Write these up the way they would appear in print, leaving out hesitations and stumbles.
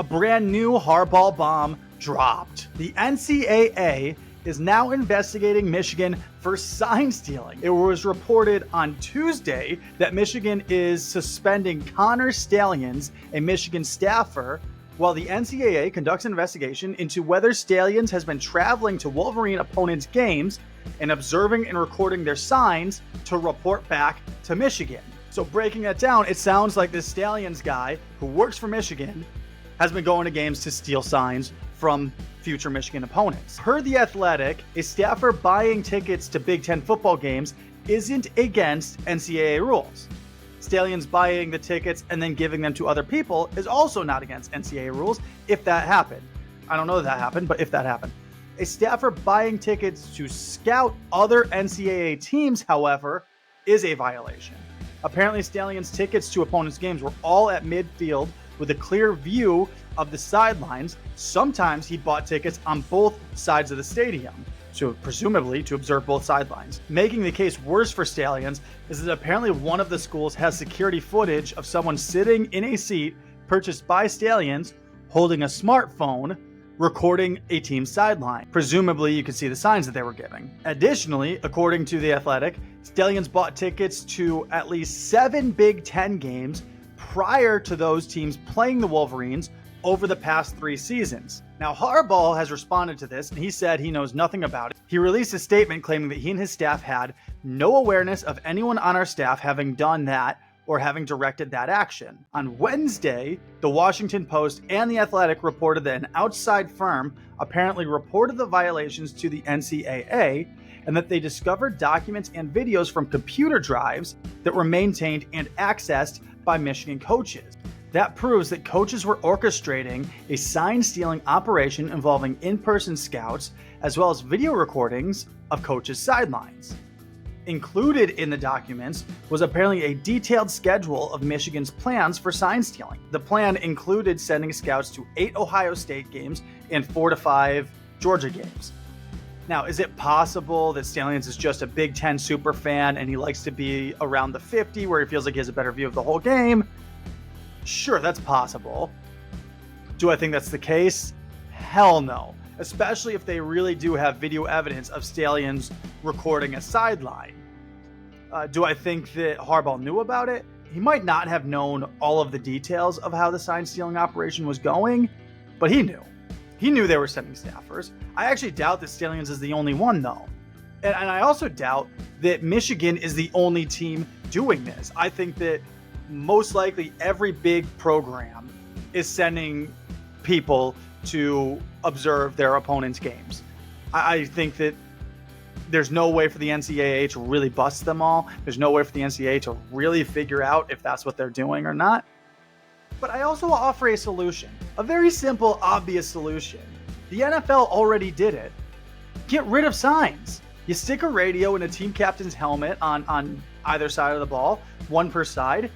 A brand new Harbaugh bomb dropped. The NCAA is now investigating Michigan for sign stealing. It was reported on Tuesday that Michigan is suspending Connor Stalions, a Michigan staffer, while the NCAA conducts an investigation into whether Stalions has been traveling to Wolverine opponents' games and observing and recording their signs to report back to Michigan. So breaking that down, it sounds like this Stalions guy who works for Michigan has been going to games to steal signs from future Michigan opponents. Per The Athletic, a staffer buying tickets to Big Ten football games isn't against NCAA rules. Stalions buying the tickets and then giving them to other people is also not against NCAA rules if that happened. I don't know that happened, but if that happened. A staffer buying tickets to scout other NCAA teams, however, is a violation. Apparently, Stalions' tickets to opponents' games were all at midfield with a clear view of the sidelines. Sometimes he bought tickets on both sides of the stadium, so presumably to observe both sidelines. Making the case worse for Stalions is that apparently one of the schools has security footage of someone sitting in a seat purchased by Stalions holding a smartphone recording a team's sideline. Presumably you could see the signs that they were giving. Additionally, according to The Athletic, Stalions bought tickets to at least 7 Big Ten games prior to those teams playing the Wolverines over the past 3 seasons. Now, Harbaugh has responded to this, and he said he knows nothing about it. He released a statement claiming that he and his staff had no awareness of anyone on our staff having done that or having directed that action. On Wednesday, the Washington Post and The Athletic reported that an outside firm apparently reported the violations to the NCAA and that they discovered documents and videos from computer drives that were maintained and accessed by Michigan coaches. That proves that coaches were orchestrating a sign-stealing operation involving in-person scouts, as well as video recordings of coaches' sidelines. Included in the documents was apparently a detailed schedule of Michigan's plans for sign stealing. The plan included sending scouts to 8 Ohio State games and 4 to 5 Georgia games. Now, is it possible that Stalions is just a Big Ten super fan and he likes to be around the 50 where he feels like he has a better view of the whole game? Sure, that's possible. Do I think that's the case? Hell no. Especially if they really do have video evidence of Stalions recording a sideline. Do I think that Harbaugh knew about it? He might not have known all of the details of how the sign stealing operation was going, but he knew. He knew they were sending staffers. I actually doubt that Stalions is the only one, though. And I also doubt that Michigan is the only team doing this. I think that most likely every big program is sending people to observe their opponents' games. I think that there's no way for the NCAA to really bust them all. There's no way for the NCAA to really figure out if that's what they're doing or not. But I also offer a solution, a very simple, obvious solution. The NFL already did it. Get rid of signs. You stick a radio in a team captain's helmet on either side of the ball, one per side,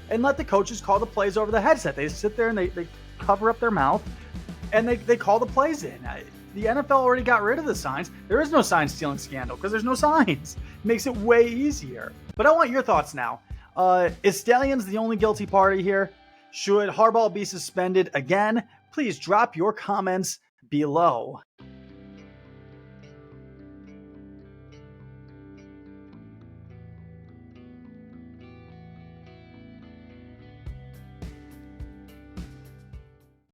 and let the coaches call the plays over the headset. They sit there and they cover up their mouth and they call the plays in. The NFL already got rid of the signs. There is no sign stealing scandal because there's no signs. It makes it way easier. But I want your thoughts now. Is Stalions the only guilty party here? Should Harbaugh be suspended again? Please drop your comments below.